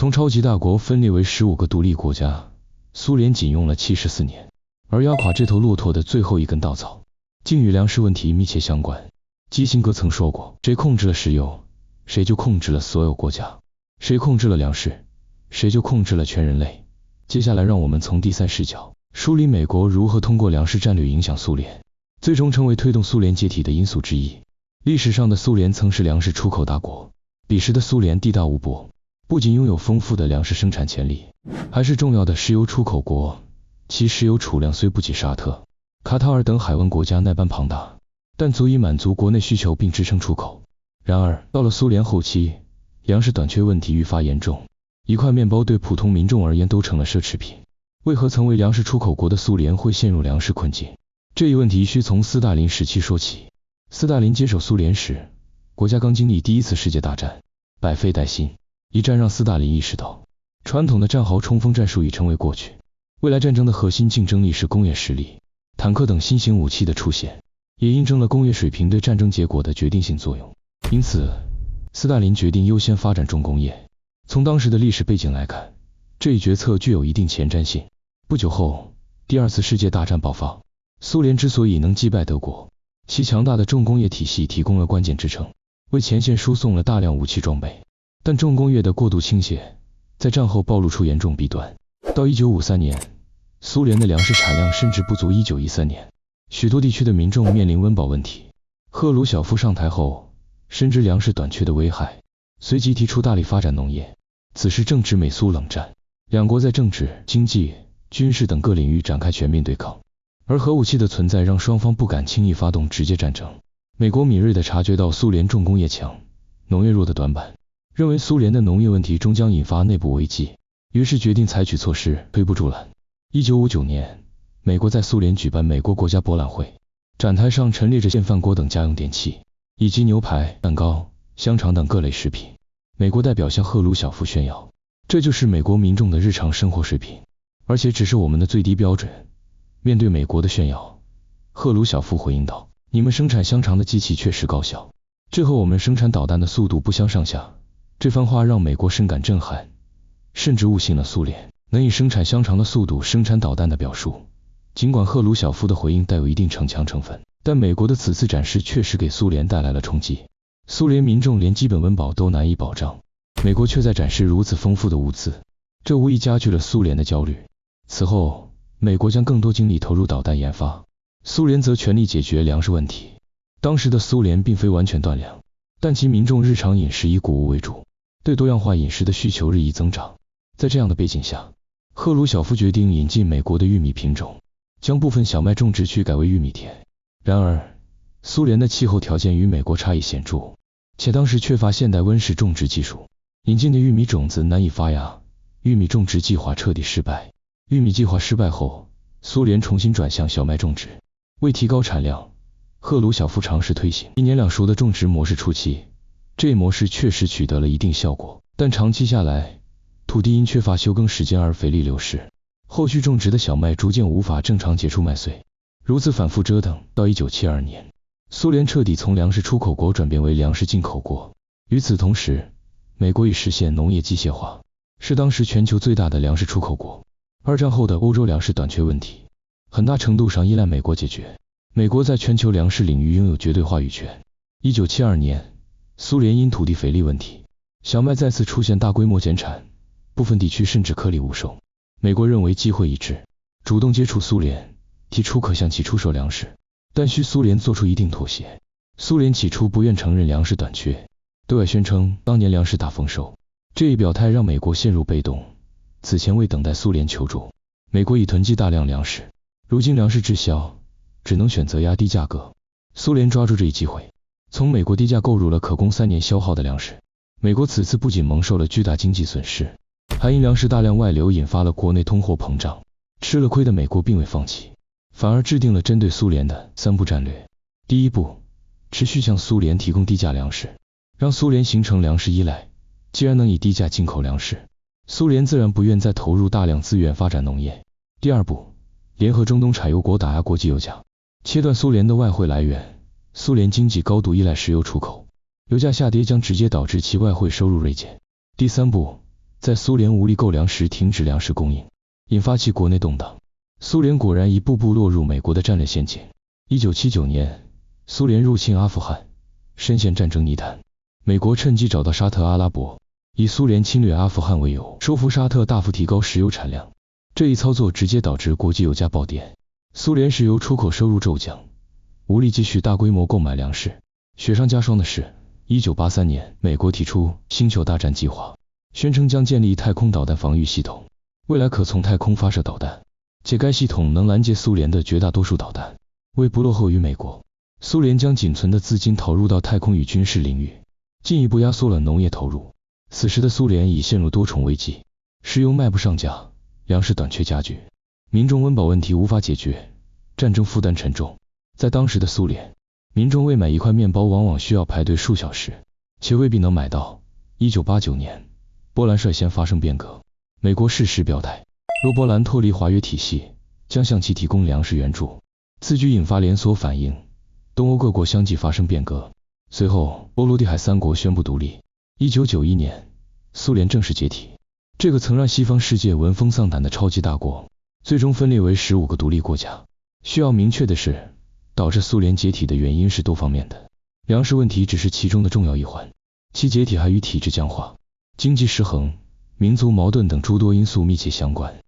从超级大国分裂为15个独立国家，苏联仅用了74年。而压垮这头骆驼的最后一根稻草，竟与粮食问题密切相关。基辛格曾说过，谁控制了石油，谁就控制了所有国家；谁控制了粮食，谁就控制了全人类。接下来让我们从第三视角梳理美国如何通过粮食战略影响苏联，最终成为推动苏联解体的因素之一。历史上的苏联曾是粮食出口大国，彼时的苏联地大物博，不仅拥有丰富的粮食生产潜力，还是重要的石油出口国。其石油储量虽不及沙特、卡塔尔等海湾国家那般庞大，但足以满足国内需求并支撑出口。然而，到了苏联后期，粮食短缺问题愈发严重，一块面包对普通民众而言都成了奢侈品。为何曾为粮食出口国的苏联会陷入粮食困境？这一问题需从斯大林时期说起。斯大林接手苏联时，国家刚经历第一次世界大战，百废待兴。一战让斯大林意识到，传统的战壕冲锋战术已成为过去。未来战争的核心竞争力是工业实力，坦克等新型武器的出现，也印证了工业水平对战争结果的决定性作用。因此，斯大林决定优先发展重工业。从当时的历史背景来看，这一决策具有一定前瞻性。不久后，第二次世界大战爆发，苏联之所以能击败德国，其强大的重工业体系提供了关键支撑，为前线输送了大量武器装备。但重工业的过度倾斜，在战后暴露出严重弊端。到1953年，苏联的粮食产量甚至不足1913年，许多地区的民众面临温饱问题。赫鲁晓夫上台后，深知粮食短缺的危害，随即提出大力发展农业。此时正值美苏冷战，两国在政治、经济、军事等各领域展开全面对抗，而核武器的存在让双方不敢轻易发动直接战争。美国敏锐地察觉到苏联重工业强、农业弱的短板，认为苏联的农业问题终将引发内部危机，于是决定采取措施推波助澜。1959年，美国在苏联举办美国国家博览会，展台上陈列着电饭锅等家用电器，以及牛排、蛋糕、香肠等各类食品。美国代表向赫鲁晓夫炫耀，这就是美国民众的日常生活水平，而且只是我们的最低标准。面对美国的炫耀，赫鲁晓夫回应道，你们生产香肠的机器确实高效，这和我们生产导弹的速度不相上下。这番话让美国深感震撼，甚至误信了苏联能以生产香肠的速度生产导弹的表述。尽管赫鲁晓夫的回应带有一定逞强成分，但美国的此次展示确实给苏联带来了冲击。苏联民众连基本温饱都难以保障，美国却在展示如此丰富的物资，这无疑加剧了苏联的焦虑。此后，美国将更多精力投入导弹研发，苏联则全力解决粮食问题。当时的苏联并非完全断粮，但其民众日常饮食以谷物为主，对多样化饮食的需求日益增长。在这样的背景下，赫鲁晓夫决定引进美国的玉米品种，将部分小麦种植区改为玉米田。然而，苏联的气候条件与美国差异显著，且当时缺乏现代温室种植技术，引进的玉米种子难以发芽，玉米种植计划彻底失败。玉米计划失败后，苏联重新转向小麦种植。为提高产量，赫鲁晓夫尝试推行一年两熟的种植模式。初期，这一模式确实取得了一定效果，但长期下来，土地因缺乏休耕时间而肥力流失，后续种植的小麦逐渐无法正常结出麦穗。如此反复折腾，到1972年，苏联彻底从粮食出口国转变为粮食进口国。与此同时，美国已实现农业机械化，是当时全球最大的粮食出口国。二战后的欧洲粮食短缺问题，很大程度上依赖美国解决。美国在全球粮食领域拥有绝对话语权。1972年，苏联因土地肥力问题，小麦再次出现大规模减产，部分地区甚至颗粒无收。美国认为机会已至，主动接触苏联，提出可向其出售粮食，但需苏联做出一定妥协。苏联起初不愿承认粮食短缺，对外宣称当年粮食大丰收。这一表态让美国陷入被动。此前为等待苏联求助，美国已囤积大量粮食，如今粮食滞销，只能选择压低价格。苏联抓住这一机会，从美国低价购入了可供3年消耗的粮食。美国此次不仅蒙受了巨大经济损失，还因粮食大量外流引发了国内通货膨胀。吃了亏的美国并未放弃，反而制定了针对苏联的3步战略。第一步，持续向苏联提供低价粮食，让苏联形成粮食依赖。既然能以低价进口粮食，苏联自然不愿再投入大量资源发展农业。第二步，联合中东产油国打压国际油价，切断苏联的外汇来源。苏联经济高度依赖石油出口，油价下跌将直接导致其外汇收入锐减。第三步，在苏联无力购粮时停止粮食供应，引发其国内动荡。苏联果然一步步落入美国的战略陷阱。1979年，苏联入侵阿富汗，深陷战争泥潭。美国趁机找到沙特阿拉伯，以苏联侵略阿富汗为由，说服沙特大幅提高石油产量。这一操作直接导致国际油价暴跌，苏联石油出口收入骤降，无力继续大规模购买粮食。雪上加霜的是，1983年，美国提出星球大战计划，宣称将建立太空导弹防御系统，未来可从太空发射导弹，且该系统能拦截苏联的绝大多数导弹。为不落后于美国，苏联将仅存的资金投入到太空与军事领域，进一步压缩了农业投入。此时的苏联已陷入多重危机，石油卖不上价，粮食短缺加剧，民众温饱问题无法解决，战争负担沉重。在当时的苏联，民众为买一块面包往往需要排队数小时，且未必能买到。1989年，波兰率先发生变革，美国适时表态，若波兰脱离华约体系，将向其提供粮食援助。此举引发连锁反应，东欧各国相继发生变革。随后，波罗的海三国宣布独立。1991年，苏联正式解体。这个曾让西方世界闻风丧胆的超级大国，最终分裂为15个独立国家。需要明确的是，导致苏联解体的原因是多方面的，粮食问题只是其中的重要一环，其解体还与体制僵化、经济失衡、民族矛盾等诸多因素密切相关。